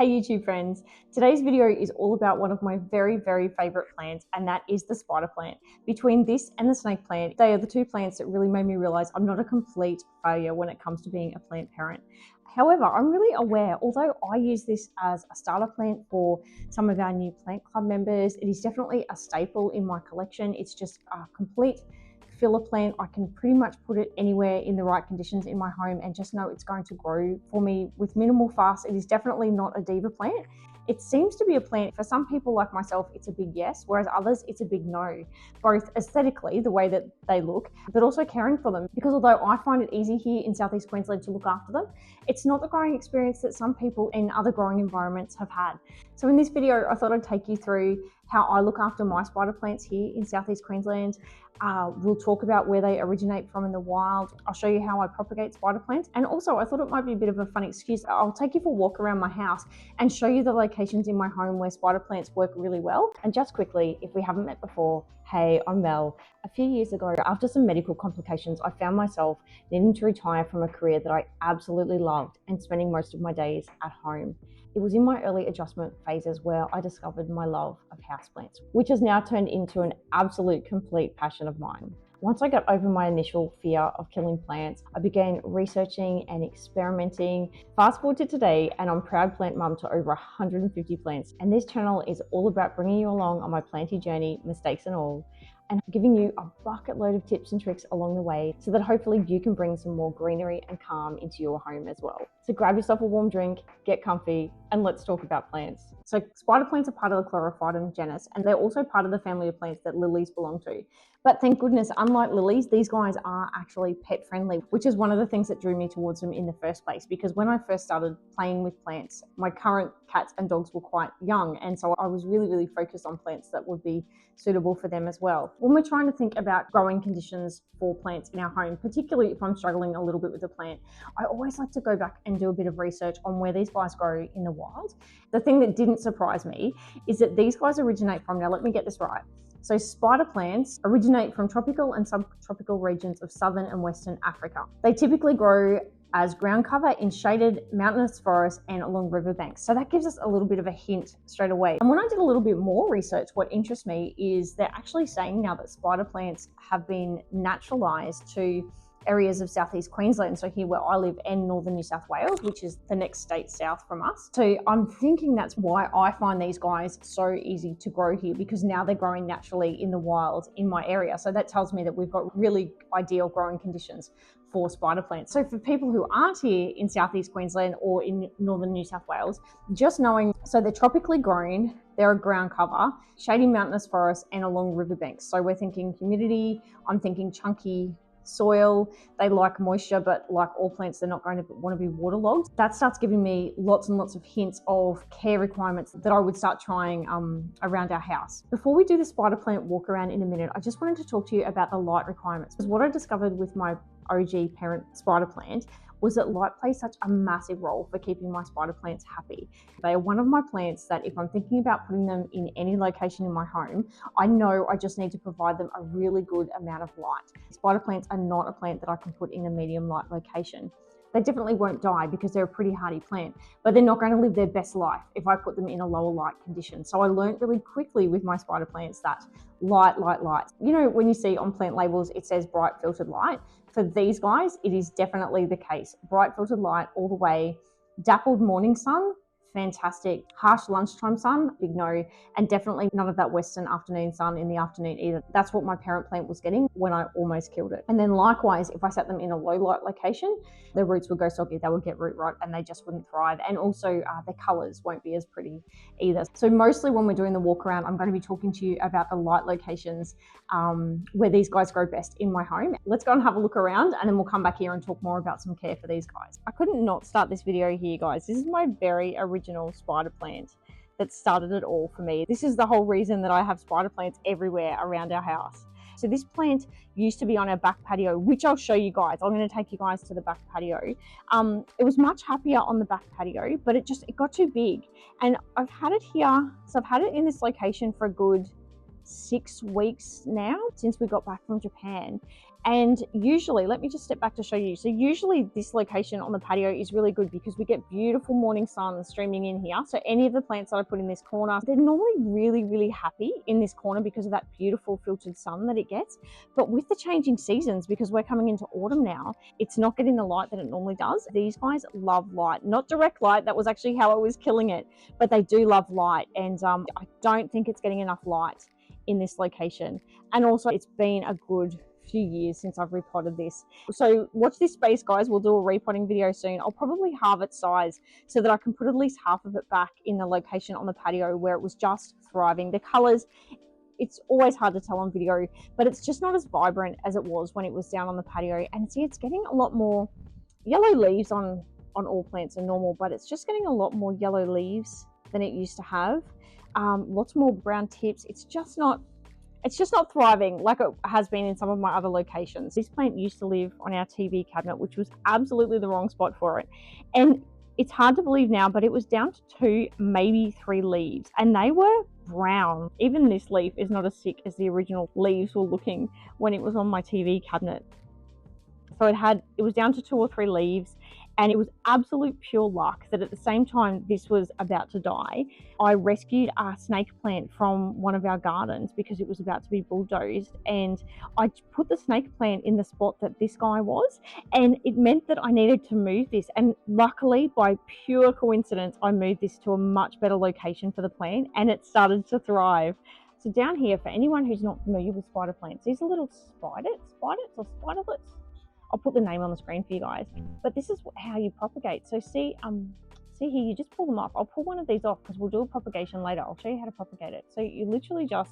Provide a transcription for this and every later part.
Hey YouTube friends, today's video is all about one of my very favorite plants, and that is the spider plant. Between this and the snake plant, they are the two plants that really made me realize I'm not a complete failure when it comes to being a plant parent. However, I'm really aware, although I use this as a starter plant for some of our new plant club members, it is definitely a staple in my collection. It's just a complete filler plant. I can pretty much put it anywhere in the right conditions in my home and just know it's going to grow for me with minimal fuss. It is definitely not a diva plant. It seems to be a plant, for some people like myself, it's a big yes, whereas others, it's a big no, both aesthetically, the way that they look, but also caring for them. Because although I find it easy here in Southeast Queensland to look after them, it's not the growing experience that some people in other growing environments have had. So in this video, I thought I'd take you through how I look after my spider plants here in Southeast Queensland. We'll talk about where they originate from in the wild. I'll show you how I propagate spider plants. And also, I thought it might be a bit of a fun excuse. I'll take you for a walk around my house and show you the locations in my home where spider plants work really well. And just quickly, if we haven't met before, hey, I'm Mel. A few years ago, after some medical complications, I found myself needing to retire from a career that I absolutely loved and spending most of my days at home. It was in my early adjustment phases where I discovered my love of houseplants, which has now turned into an absolute complete passion of mine. Once I got over my initial fear of killing plants, I began researching and experimenting. Fast forward to today, and I'm proud plant mum to over 150 plants. And this channel is all about bringing you along on my planty journey, mistakes and all, and giving you a bucket load of tips and tricks along the way so that hopefully you can bring some more greenery and calm into your home as well. So grab yourself a warm drink, get comfy, and let's talk about plants. So spider plants are part of the Chlorophytum genus, and they're also part of the family of plants that lilies belong to. But thank goodness, unlike lilies, these guys are actually pet friendly, which is one of the things that drew me towards them in the first place. Because when I first started playing with plants, my current cats and dogs were quite young. And so I was really focused on plants that would be suitable for them as well. When we're trying to think about growing conditions for plants in our home, particularly if I'm struggling a little bit with a plant, I always like to go back and do a bit of research on where these guys grow in the wild. The thing that didn't surprise me is that these guys originate from, now let me get this right, so spider plants originate from tropical and subtropical regions of southern and western Africa. They typically grow as ground cover in shaded mountainous forests and along riverbanks. So that gives us a little bit of a hint straight away. And when I did a little bit more research, what interests me is they're actually saying now that spider plants have been naturalized to areas of Southeast Queensland, so here where I live, and northern New South Wales, which is the next state south from us. So I'm thinking that's why I find these guys so easy to grow here, because now they're growing naturally in the wild in my area. So that tells me that we've got really ideal growing conditions for spider plants. So for people who aren't here in Southeast Queensland or in northern New South Wales, just knowing, so they're tropically grown, they're a ground cover, shady mountainous forests and along riverbanks. So we're thinking humidity, I'm thinking chunky soil. They like moisture, but like all plants, they're not going to want to be waterlogged. That starts giving me lots and lots of hints of care requirements that I would start trying around our house. Before we do the spider plant walk around in a minute, I just wanted to talk to you about the light requirements. Because what I discovered with my OG parent spider plant was that light plays such a massive role for keeping my spider plants happy. They are one of my plants that if I'm thinking about putting them in any location in my home, I know I just need to provide them a really good amount of light. Spider plants are not a plant that I can put in a medium light location. They definitely won't die because they're a pretty hardy plant, but they're not going to live their best life if I put them in a lower light condition. So I learned really quickly with my spider plants that light. You know, when you see on plant labels, it says bright filtered light. For these guys, it is definitely the case. Bright filtered light all the way. Dappled morning sun, fantastic. Harsh lunchtime sun, big no. And definitely none of that western afternoon sun in the afternoon either. That's what my parent plant was getting when I almost killed it. And then likewise, if I set them in a low light location, their roots would go soggy, they would get root rot and they just wouldn't thrive. And also their colors won't be as pretty either. So mostly when we're doing the walk around, I'm going to be talking to you about the light locations where these guys grow best in my home. Let's go and have a look around and then we'll come back here and talk more about some care for these guys. I couldn't not start this video here, guys. This is my very original spider plant that started it all for me. This is the whole reason that I have spider plants everywhere around our house. So this plant used to be on our back patio, which I'll show you guys. I'm going to take you guys to the back patio. It was much happier on the back patio, but it got too big. And I've had it here. So I've had it in this location for a good 6 weeks now since we got back from Japan. And usually, let me just step back to show you. So usually this location on the patio is really good because we get beautiful morning sun streaming in here. So any of the plants that I put in this corner, they're normally really, really happy in this corner because of that beautiful filtered sun that it gets. But with the changing seasons, because we're coming into autumn now, it's not getting the light that it normally does. These guys love light, not direct light. That was actually how I was killing it, but they do love light. And I don't think it's getting enough light in this location. And also it's been a good few years since I've repotted this. So watch this space, guys. We'll do a repotting video soon. I'll probably halve its size so that I can put at least half of it back in the location on the patio where it was just thriving. The colors, it's always hard to tell on video, but it's just not as vibrant as it was when it was down on the patio. And see, it's getting a lot more yellow leaves on all plants are normal, but it's just getting a lot more yellow leaves than it used to have. Lots more brown tips. It's just not thriving like it has been in some of my other locations. This plant used to live on our TV cabinet, which was absolutely the wrong spot for it. And it's hard to believe now, but it was down to 2, maybe 3 leaves, and they were brown. Even this leaf is not as thick as the original leaves were looking when it was on my TV cabinet. So it was down to 2 or 3 leaves, and it was absolute pure luck that at the same time this was about to die, I rescued a snake plant from one of our gardens because it was about to be bulldozed, and I put the snake plant in the spot that this guy was, and it meant that I needed to move this, and luckily by pure coincidence I moved this to a much better location for the plant, and it started to thrive. So down here, for anyone who's not familiar with spider plants, these are little spiderettes or spiderlets. I'll put the name on the screen for you guys, but this is how you propagate. So see here, you just pull them off. I'll pull one of these off because we'll do a propagation later. I'll show you how to propagate it. So you literally just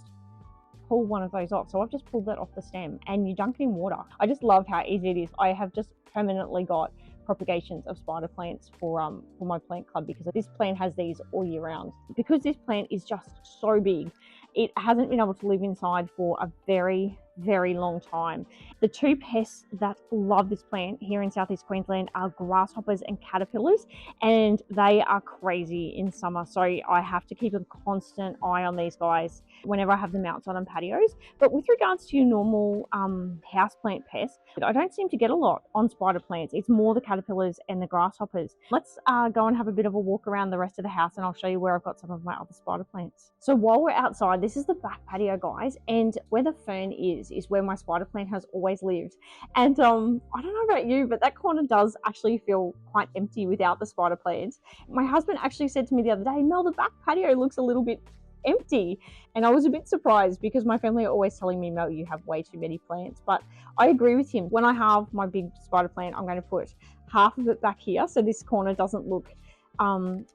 pull one of those off. So I've just pulled that off the stem, and you dunk it in water. I just love how easy it is. I have just permanently got propagations of spider plants for my plant club because this plant has these all year round. Because this plant is just so big, it hasn't been able to live inside for a very, very long time. The 2 pests that love this plant here in Southeast Queensland are grasshoppers and caterpillars, and they are crazy in summer. So I have to keep a constant eye on these guys whenever I have them outside on patios. But with regards to your normal houseplant pests, I don't seem to get a lot on spider plants. It's more the caterpillars and the grasshoppers. Let's go and have a bit of a walk around the rest of the house, and I'll show you where I've got some of my other spider plants. So while we're outside, this is the back patio, guys, and where the fern is where my spider plant has always lived. And I don't know about you, but that corner does actually feel quite empty without the spider plants. My husband actually said to me the other day, Mel, the back patio looks a little bit empty, and I was a bit surprised because my family are always telling me, Mel, you have way too many plants. But I agree with him. When I have my big spider plant, I'm going to put half of it back here so this corner doesn't look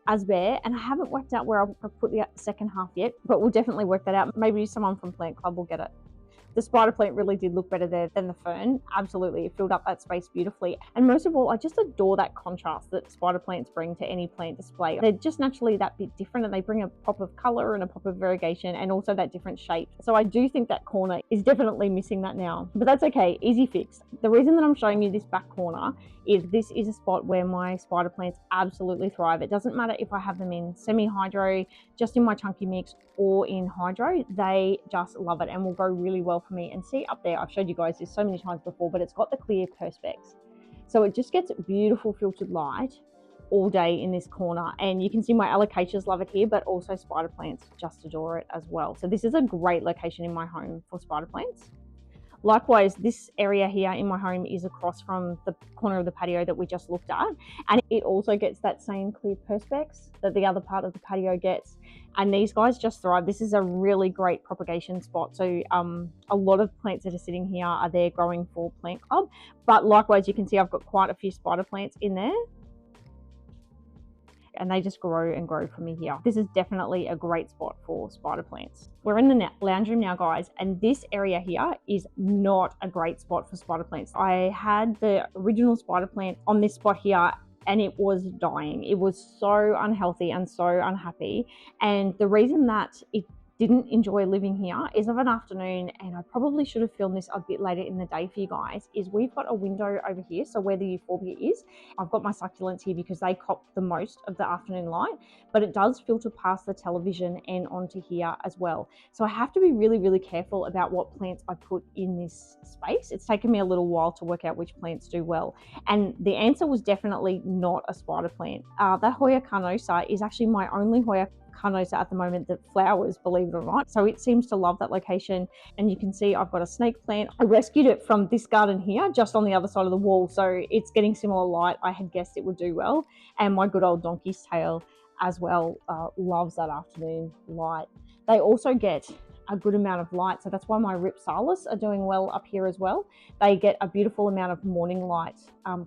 as bare, and I haven't worked out where I'll put the second half yet, but we'll definitely work that out. Maybe someone from Plant Club will get it. The spider plant really did look better there than the fern. Absolutely, it filled up that space beautifully. And most of all, I just adore that contrast that spider plants bring to any plant display. They're just naturally that bit different, and they bring a pop of color and a pop of variegation, and also that different shape. So I do think that corner is definitely missing that now, but that's okay, easy fix. The reason that I'm showing you this back corner is this is a spot where my spider plants absolutely thrive. It doesn't matter if I have them in semi-hydro, just in my chunky mix, or in hydro, they just love it and will go really well for me. And see up there, I've showed you guys this so many times before, but it's got the clear perspex. So it just gets beautiful filtered light all day in this corner. And you can see my alocasias love it here, but also spider plants just adore it as well. So this is a great location in my home for spider plants. Likewise, this area here in my home is across from the corner of the patio that we just looked at, and it also gets that same clear perspex that the other part of the patio gets, and these guys just thrive. This is a really great propagation spot. So a lot of plants that are sitting here are there growing for Plant Club, but likewise you can see I've got quite a few spider plants in there, and they just grow and grow for me here. This is definitely a great spot for spider plants. We're in the lounge room now, guys, and this area here is not a great spot for spider plants. I had the original spider plant on this spot here, and it was dying. It was so unhealthy and so unhappy. And the reason that it didn't enjoy living here is of an afternoon, and I probably should have filmed this a bit later in the day for you guys, is we've got a window over here, so where the euphorbia is. I've got my succulents here because they cop the most of the afternoon light, but it does filter past the television and onto here as well. So I have to be really, really careful about what plants I put in this space. It's taken me a little while to work out which plants do well. And the answer was definitely not a spider plant. That Hoya carnosa is actually my only Hoya carnosa at the moment that flowers, believe it or not. So it seems to love that location. And you can see I've got a snake plant. I rescued it from this garden here, just on the other side of the wall. So it's getting similar light. I had guessed it would do well. And my good old donkey's tail as well loves that afternoon light. They also get a good amount of light. So that's why my ripsalis are doing well up here as well. They get a beautiful amount of morning light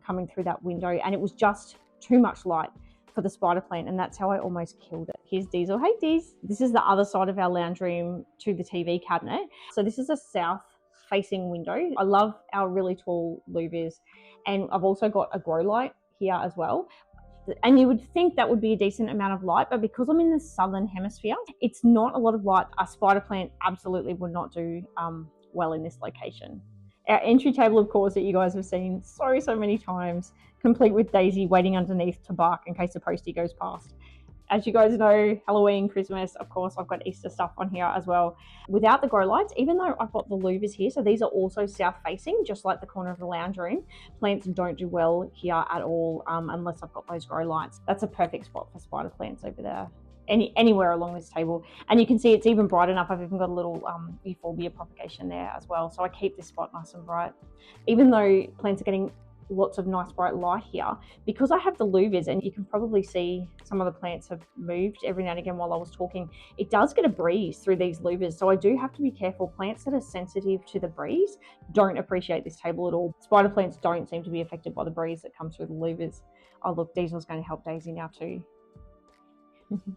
coming through that window. And it was just too much light for the spider plant, and that's how I almost killed it. Here's Diesel. Hey Deez. This is the other side of our lounge room to the TV cabinet. So this is a south facing window. I love our really tall louvers, and I've also got a grow light here as well. And you would think that would be a decent amount of light, but because I'm in the southern hemisphere, it's not a lot of light. A spider plant absolutely would not do well in this location. Our entry table, of course, that you guys have seen so many times, complete with Daisy waiting underneath to bark in case a postie goes past. As you guys know, Halloween, Christmas, of course, I've got Easter stuff on here as well. Without the grow lights, even though I've got the louvers here, so these are also south facing, just like the corner of the lounge room, plants don't do well here at all unless I've got those grow lights. That's a perfect spot for spider plants over there. Anywhere along this table. And you can see it's even bright enough. I've even got a little euphorbia propagation there as well. So I keep this spot nice and bright. Even though plants are getting lots of nice bright light here, because I have the louvers, and you can probably see some of the plants have moved every now and again while I was talking, it does get a breeze through these louvers. So I do have to be careful. Plants that are sensitive to the breeze don't appreciate this table at all. Spider plants don't seem to be affected by the breeze that comes through the louvers. Oh look, Diesel's going to help Daisy now too.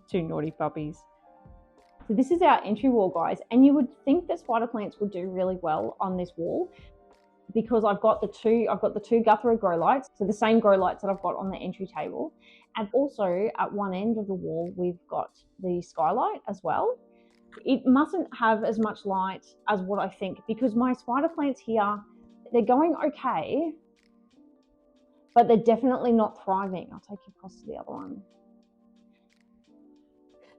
Two naughty puppies. So this is our entry wall, guys, and you would think that spider plants would do really well on this wall because I've got the two Guthrie grow lights, so the same grow lights that I've got on the entry table, and also at one end of the wall we've got the skylight as well. It mustn't have as much light as what I think, because my spider plants here, they're going okay, but they're definitely not thriving. I'll take you across to the other one.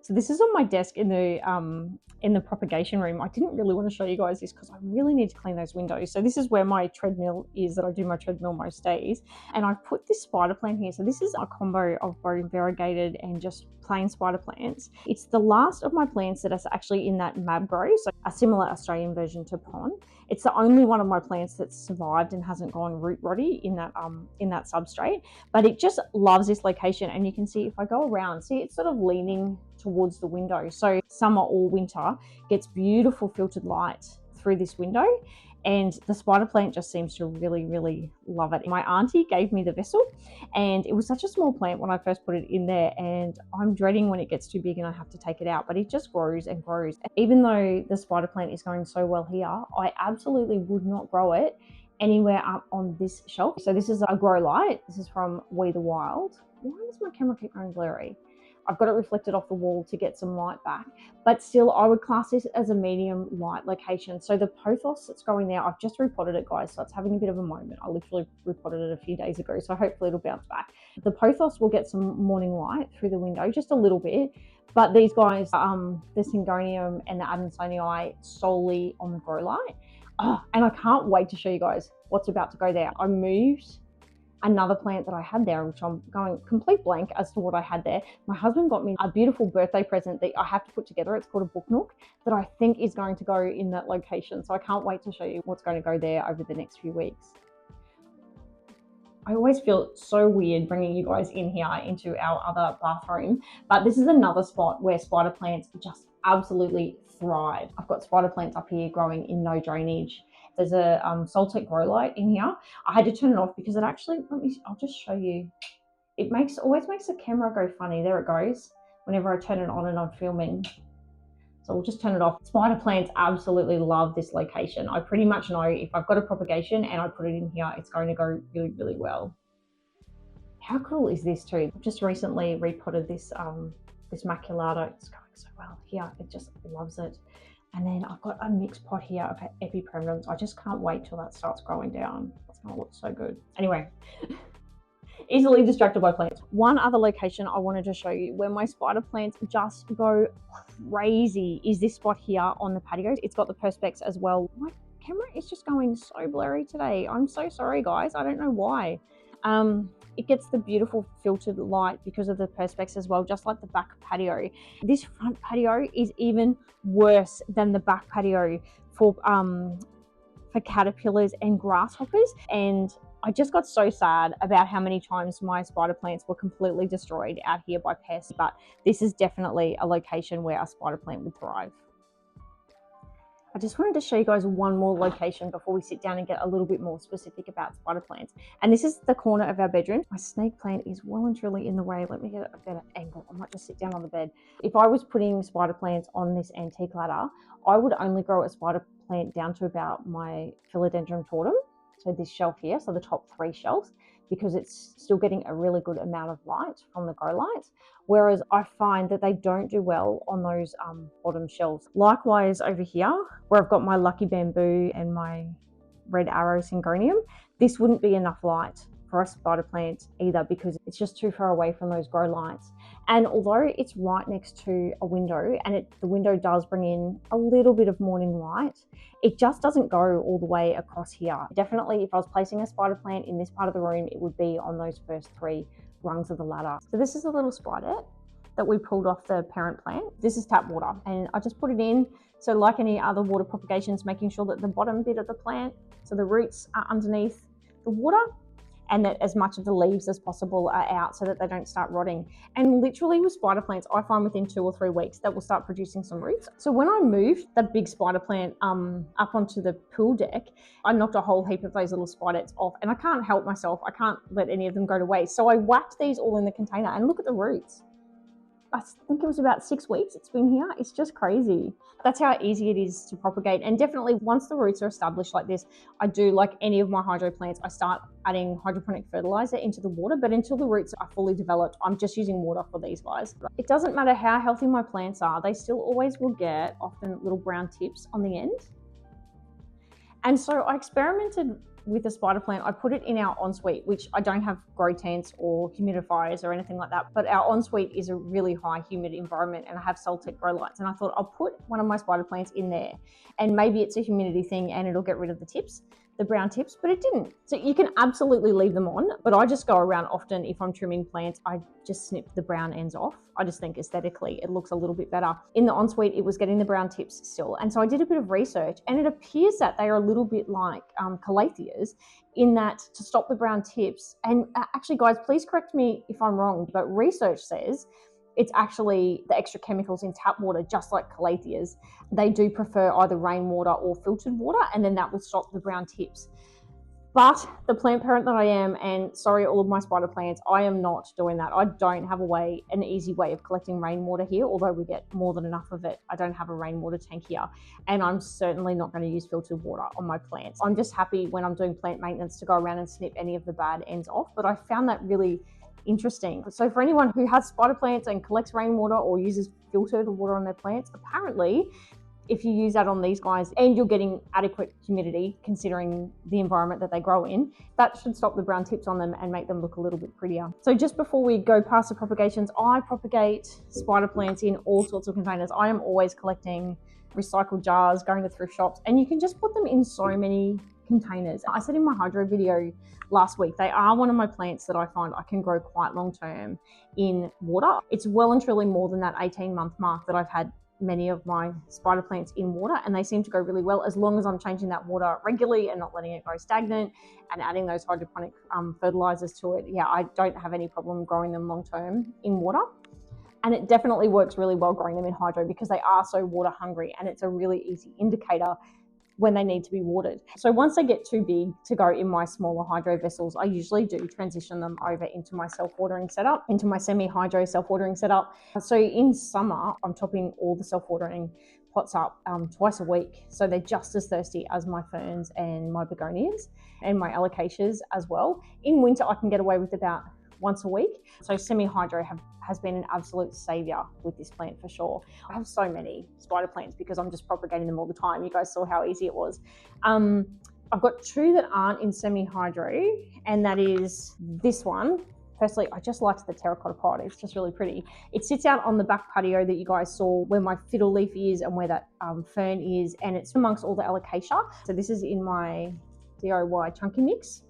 So this is on my desk in the propagation room. I didn't really want to show you guys this because I really need to clean those windows. So this is where my treadmill is, that I do my treadmill most days. And I've put this spider plant here. So this is a combo of both variegated and just plain spider plants. It's the last of my plants that is actually in that mab grow, so a similar Australian version to pon. It's the only one of my plants that's survived and hasn't gone root rotty in that substrate, but it just loves this location. And you can see if I go around, see it's sort of leaning towards the window. So summer or winter gets beautiful filtered light through this window, and the spider plant just seems to really love it. My auntie gave me the vessel, and it was such a small plant when I first put it in there, and I'm dreading when it gets too big and I have to take it out, but it just grows and grows. Even though the spider plant is going so well here, I absolutely would not grow it anywhere up on this shelf. So this is a grow light. This is from We the Wild. Why does my camera keep going blurry? I've got it reflected off the wall to get some light back, but still I would class this as a medium light location. So the pothos that's growing there, I've just repotted it, guys, so it's having a bit of a moment. I literally repotted it a few days ago, so hopefully it'll bounce back. The pothos will get some morning light through the window, just a little bit, but these guys, the Syngonium and the Adansonii, solely on the grow light. Oh, and I can't wait to show you guys what's about to go there. I moved another plant that I had there, which I'm going complete blank as to what I had there. My husband got me a beautiful birthday present that I have to put together. It's called a book nook that I think is going to go in that location. So I can't wait to show you what's going to go there over the next few weeks. I always feel so weird bringing you guys in here into our other bathroom, but this is another spot where spider plants just absolutely thrive. I've got spider plants up here growing in no drainage. There's a Soltec grow light in here. I had to turn it off because it actually, I'll just show you. It always makes the camera go funny. There it goes. Whenever I turn it on and I'm filming. So we'll just turn it off. Spider plants absolutely love this location. I pretty much know if I've got a propagation and I put it in here, it's going to go really well. How cool is this too? I've just recently repotted this This maculata, it's going so well here. It just loves it. And then I've got a mixed pot here of epipermanents. I just can't wait till that starts growing down. It's gonna look so good. Anyway, easily distracted by plants. One other location I wanted to show you where my spider plants just go crazy is this spot here on the patio. It's got the perspex as well. My camera is just going so blurry today. I'm so sorry, guys. I don't know why. It gets the beautiful filtered light because of the perspex as well, just like the back patio. This front patio is even worse than the back patio for caterpillars and grasshoppers. And I just got so sad about how many times my spider plants were completely destroyed out here by pests, but this is definitely a location where a spider plant would thrive. I just wanted to show you guys one more location before we sit down and get a little bit more specific about spider plants. And this is the corner of our bedroom. My snake plant is well and truly in the way. Let me get a better angle. I might just sit down on the bed. If I was putting spider plants on this antique ladder, I would only grow a spider plant down to about my philodendron tortum. So this shelf here, so the top 3 shelves, because it's still getting a really good amount of light from the grow lights. Whereas I find that they don't do well on those bottom shelves. Likewise over here, where I've got my lucky bamboo and my red arrow syngonium, this wouldn't be enough light for a spider plant either because it's just too far away from those grow lights. And although it's right next to a window and the window does bring in a little bit of morning light, it just doesn't go all the way across here. Definitely if I was placing a spider plant in this part of the room, it would be on those first 3 rungs of the ladder. So this is a little spiderette that we pulled off the parent plant. This is tap water and I just put it in. So like any other water propagations, making sure that the bottom bit of the plant, so the roots are underneath the water, and that as much of the leaves as possible are out so that they don't start rotting. And literally with spider plants, I find within 2 or 3 weeks that will start producing some roots. So when I moved that big spider plant up onto the pool deck, I knocked a whole heap of those little spiderettes off and I can't help myself. I can't let any of them go to waste. So I whacked these all in the container and look at the roots. I think it was about 6 weeks it's been here. It's just crazy. That's how easy it is to propagate. And definitely once the roots are established like this, I do, like any of my hydro plants, I start adding hydroponic fertilizer into the water, but until the roots are fully developed, I'm just using water for these guys. It doesn't matter how healthy my plants are, they still always will get often little brown tips on the end. And so I experimented with the spider plant. I put it in our ensuite, which I don't have grow tents or humidifiers or anything like that, but our ensuite is a really high humid environment and I have Soltec grow lights, and I thought I'll put one of my spider plants in there and maybe it's a humidity thing and it'll get rid of the tips, the brown tips, but it didn't. So you can absolutely leave them on, but I just go around often if I'm trimming plants, I just snip the brown ends off. I just think aesthetically it looks a little bit better. In the ensuite, it was getting the brown tips still. And so I did a bit of research and it appears that they are a little bit like calatheas in that to stop the brown tips. And actually guys, please correct me if I'm wrong, but research says it's actually the extra chemicals in tap water, just like calatheas. They do prefer either rainwater or filtered water, and then that will stop the brown tips. But the plant parent that I am, and sorry, all of my spider plants, I am not doing that. I don't have an easy way of collecting rainwater here, although we get more than enough of it. I don't have a rainwater tank here, and I'm certainly not going to use filtered water on my plants. I'm just happy when I'm doing plant maintenance to go around and snip any of the bad ends off, but I found that really interesting. So for anyone who has spider plants and collects rainwater or uses filtered water on their plants, apparently if you use that on these guys and you're getting adequate humidity considering the environment that they grow in, that should stop the brown tips on them and make them look a little bit prettier. So just before we go past the propagations, I propagate spider plants in all sorts of containers. I am always collecting recycled jars, going to thrift shops, and you can just put them in so many containers. I said in my hydro video last week, they are one of my plants that I find I can grow quite long term in water. It's well and truly more than that 18-month mark that I've had many of my spider plants in water, and they seem to go really well as long as I'm changing that water regularly and not letting it go stagnant and adding those hydroponic fertilizers to it. Yeah, I don't have any problem growing them long term in water. And it definitely works really well growing them in hydro because they are so water hungry, and it's a really easy indicator when they need to be watered. So once they get too big to go in my smaller hydro vessels, I usually do transition them over into my self-watering setup, into my semi-hydro self-watering setup. So in summer, I'm topping all the self-watering pots up twice a week. So they're just as thirsty as my ferns and my begonias and my alocasias as well. In winter, I can get away with about once a week. So semi-hydro has been an absolute savior with this plant for sure. I have so many spider plants because I'm just propagating them all the time. You guys saw how easy it was. I've got two that aren't in semi-hydro, and that is this one. Firstly, I just liked the terracotta pot. It's just really pretty. It sits out on the back patio that you guys saw where my fiddle leaf is and where that fern is, and it's amongst all the alocasia. So this is in my DIY chunky mix.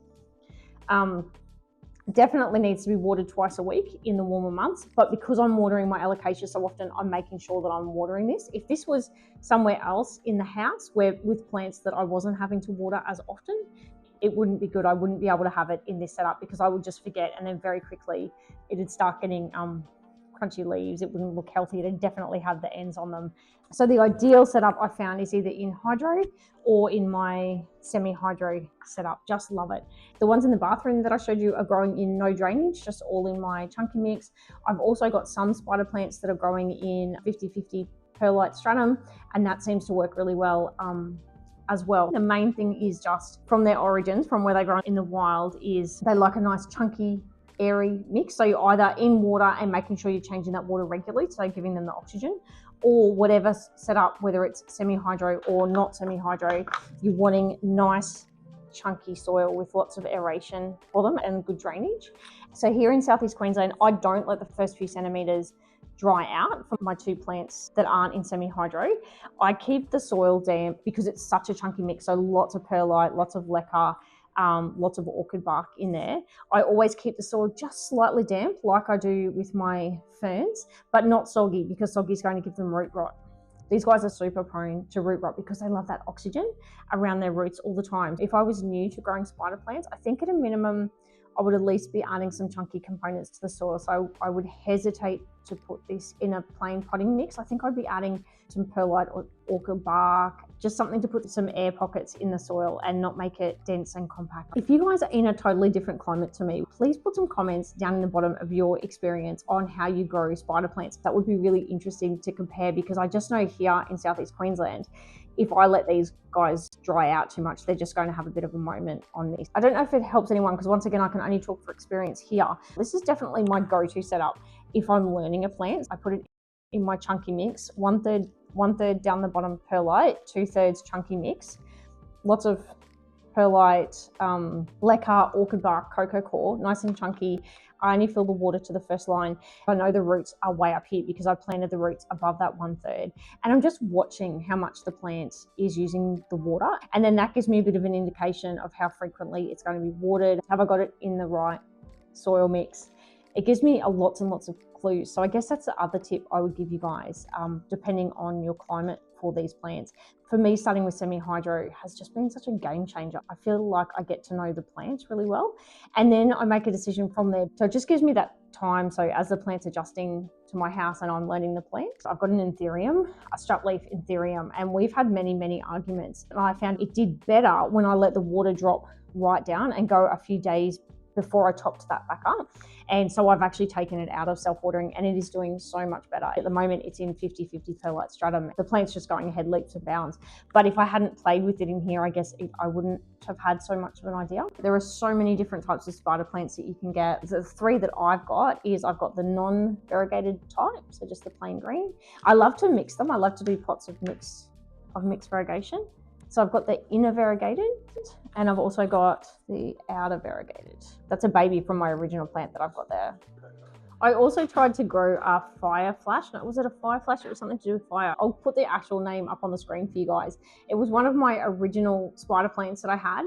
Definitely needs to be watered twice a week in the warmer months, but because I'm watering my alocasia so often, I'm making sure that I'm watering this. If this was somewhere else in the house with plants that I wasn't having to water as often, it wouldn't be good. I wouldn't be able to have it in this setup because I would just forget, and then very quickly it'd start getting crunchy leaves. It wouldn't look healthy. It'd definitely have the ends on them. So the ideal setup I found is either in hydro or in my semi-hydro setup. Just love it. The ones in the bathroom that I showed you are growing in no drainage, just all in my chunky mix. I've also got some spider plants that are growing in 50-50 perlite stratum, and that seems to work really well as well. The main thing is just from their origins, from where they grow in the wild, is they like a nice chunky airy mix. So you're either in water and making sure you're changing that water regularly, so giving them the oxygen, or whatever set up, whether it's semi-hydro or not semi-hydro, you're wanting nice chunky soil with lots of aeration for them and good drainage. So here in Southeast Queensland, I don't let the first few centimetres dry out for my two plants that aren't in semi-hydro. I keep the soil damp because it's such a chunky mix, so lots of perlite, lots of leca, lots of orchid bark in there. I always keep the soil just slightly damp like I do with my ferns, but not soggy, because soggy is going to give them root rot. These guys are super prone to root rot because they love that oxygen around their roots all the time. If I was new to growing spider plants, I think at a minimum, I would at least be adding some chunky components to the soil. So I would hesitate to put this in a plain potting mix. I think I'd be adding some perlite or orchid bark, just something to put some air pockets in the soil and not make it dense and compact. If you guys are in a totally different climate to me, please put some comments down in the bottom of your experience on how you grow spider plants. That would be really interesting to compare, because I just know here in Southeast Queensland, if I let these guys dry out too much, they're just going to have a bit of a moment on me. I don't know if it helps anyone, because once again, I can only talk for experience here. This is definitely my go-to setup. If I'm learning a plant, I put it in my chunky mix, one third down the bottom perlite, 2/3 chunky mix, lots of perlite, leca, orchid bark, cocoa core, nice and chunky. I only fill the water to the first line. I know the roots are way up here because I planted the roots above that 1/3. And I'm just watching how much the plant is using the water. And then that gives me a bit of an indication of how frequently it's going to be watered. Have I got it in the right soil mix? It gives me lots and lots of clues. So I guess that's the other tip I would give you guys, depending on your climate for these plants. For me, starting with semi-hydro has just been such a game changer. I feel like I get to know the plants really well, and then I make a decision from there. So it just gives me that time. So as the plant's adjusting to my house and I'm learning the plants, I've got an anthurium, a strut leaf anthurium, and we've had many, many arguments. And I found it did better when I let the water drop right down and go a few days before I topped that back up. And so I've actually taken it out of self-watering, and it is doing so much better. At the moment, it's in 50-50 perlite stratum. The plant's just going ahead leaps and bounds. But if I hadn't played with it in here, I guess I wouldn't have had so much of an idea. There are so many different types of spider plants that you can get. The three that I've got the non-variegated type, so just the plain green. I love to mix them. I love to do pots of mixed variegation. So I've got the inner variegated, and I've also got the outer variegated. That's a baby from my original plant that I've got there. I also tried to grow a fire flash. No, was it a fire flash? It was something to do with fire. I'll put the actual name up on the screen for you guys. It was one of my original spider plants that I had.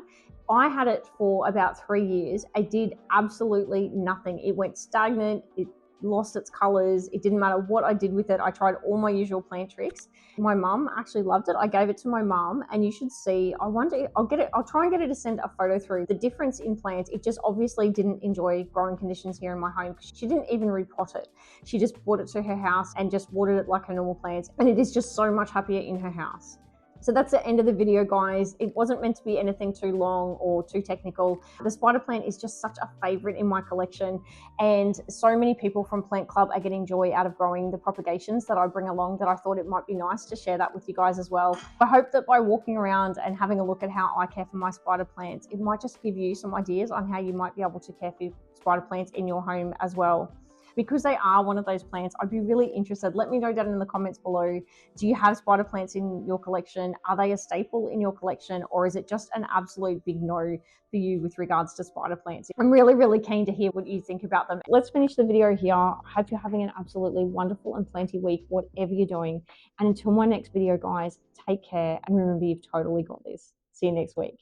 I had it for about 3 years. It did absolutely nothing. It went stagnant. It lost its colors. It didn't matter what I did with it. I tried all my usual plant tricks. My mum actually loved it. I gave it to my mum, and you should see, I'll try and get her to send a photo through. The difference in plants, it just obviously didn't enjoy growing conditions here in my home. She didn't even repot it. She just brought it to her house and just watered it like her normal plants. And it is just so much happier in her house. So that's the end of the video, guys. It wasn't meant to be anything too long or too technical. The spider plant is just such a favorite in my collection, and so many people from Plant Club are getting joy out of growing the propagations that I bring along, that I thought it might be nice to share that with you guys as well. I hope that by walking around and having a look at how I care for my spider plants, it might just give you some ideas on how you might be able to care for your spider plants in your home as well. Because they are one of those plants, I'd be really interested. Let me know down in the comments below. Do you have spider plants in your collection? Are they a staple in your collection, or is it just an absolute big no for you with regards to spider plants? I'm really, really keen to hear what you think about them. Let's finish the video here. I hope you're having an absolutely wonderful and planty week, whatever you're doing. And until my next video, guys, take care and remember you've totally got this. See you next week.